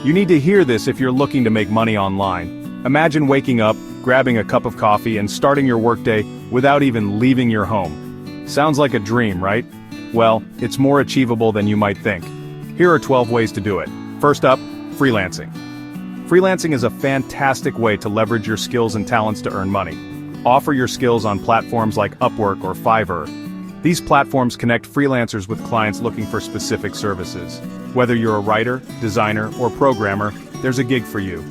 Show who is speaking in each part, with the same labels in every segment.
Speaker 1: You need to hear this if you're looking to make money online. Imagine waking up, grabbing a cup of coffee, and starting your workday without even leaving your home. Sounds like a dream, right? Well, it's more achievable than you might think. Here are 12 ways to do it. First up, freelancing. Freelancing is a fantastic way to leverage your skills and talents to earn money. Offer your skills on platforms like Upwork or Fiverr. These platforms connect freelancers with clients looking for specific services. Whether you're a writer, designer, or programmer, there's a gig for you.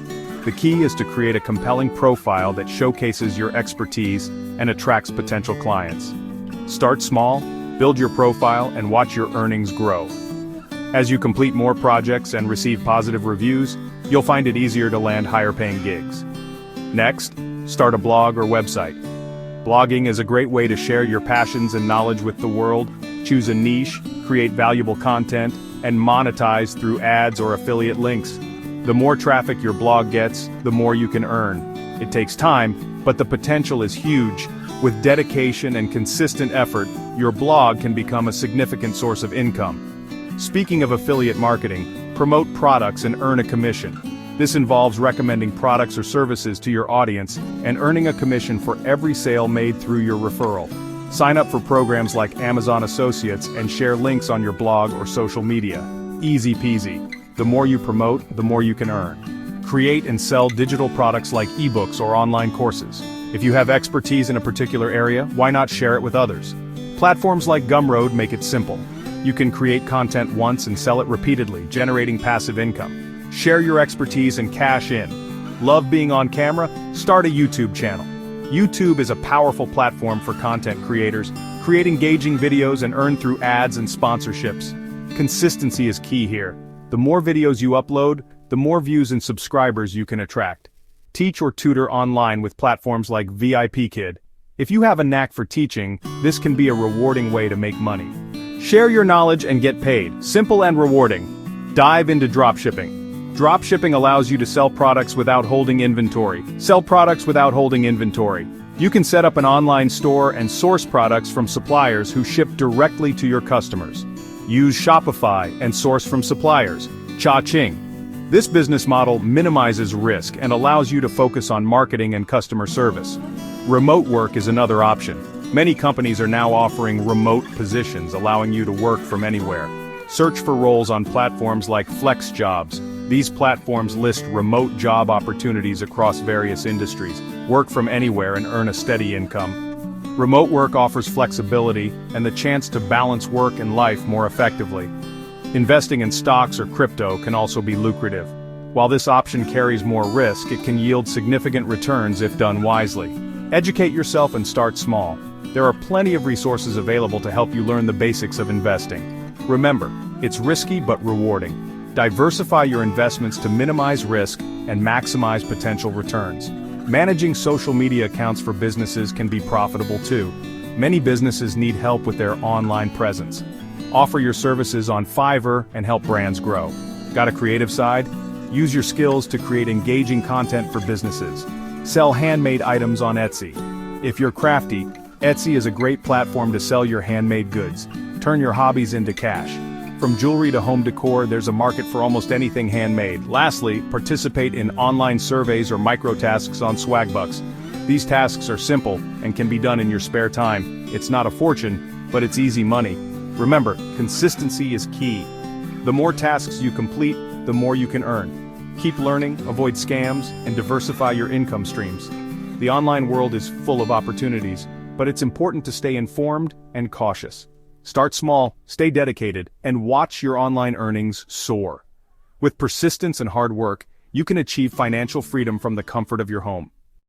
Speaker 1: The key is to create a compelling profile that showcases your expertise and attracts potential clients. Start small, build your profile, and watch your earnings grow. As you complete more projects and receive positive reviews, you'll find it easier to land higher-paying gigs. Next, start a blog or website. Blogging is a great way to share your passions and knowledge with the world. Choose a niche, create valuable content, and monetize through ads or affiliate links. The more traffic your blog gets, the more you can earn. It takes time, but the potential is huge. With dedication and consistent effort, your blog can become a significant source of income. Speaking of affiliate marketing, promote products and earn a commission. This involves recommending products or services to your audience and earning a commission for every sale made through your referral. Sign up for programs like Amazon Associates and share links on your blog or social media. Easy peasy. The more you promote, the more you can earn. Create and sell digital products like ebooks or online courses. If you have expertise in a particular area, why not share it with others? Platforms like Gumroad make it simple. You can create content once and sell it repeatedly, generating passive income. Share your expertise and cash in. Love being on camera? Start a YouTube channel. YouTube is a powerful platform for content creators. Create engaging videos and earn through ads and sponsorships. Consistency is key here. The more videos you upload, the more views and subscribers you can attract. Teach or tutor online with platforms like VidIQ. If you have a knack for teaching, this can be a rewarding way to make money. Share your knowledge and get paid. Simple and rewarding. Dive into dropshipping. Dropshipping allows you to sell products without holding inventory. Sell products without holding inventory. You can set up an online store and source products from suppliers who ship directly to your customers. Use Shopify and source from suppliers. Cha-ching. This business model minimizes risk and allows you to focus on marketing and customer service. Remote work is another option. Many companies are now offering remote positions, allowing you to work from anywhere. Search for roles on platforms like Flex Jobs. These platforms list remote job opportunities across various industries. Work from anywhere and earn a steady income. Remote work offers flexibility and the chance to balance work and life more effectively. Investing in stocks or crypto can also be lucrative. While this option carries more risk, it can yield significant returns if done wisely. Educate yourself and start small. There are plenty of resources available to help you learn the basics of investing. Remember, it's risky but rewarding. Diversify your investments to minimize risk and maximize potential returns. Managing social media accounts for businesses can be profitable too. Many businesses need help with their online presence. Offer your services on Fiverr and help brands grow. Got a creative side? Use your skills to create engaging content for businesses. Sell handmade items on Etsy. If you're crafty, Etsy is a great platform to sell your handmade goods. Turn your hobbies into cash. From jewelry to home decor, there's a market for almost anything handmade. Lastly, participate in online surveys or micro-tasks on Swagbucks. These tasks are simple and can be done in your spare time. It's not a fortune, but it's easy money. Remember, consistency is key. The more tasks you complete, the more you can earn. Keep learning, avoid scams, and diversify your income streams. The online world is full of opportunities, but it's important to stay informed and cautious. Start small, stay dedicated, and watch your online earnings soar. With persistence and hard work, you can achieve financial freedom from the comfort of your home.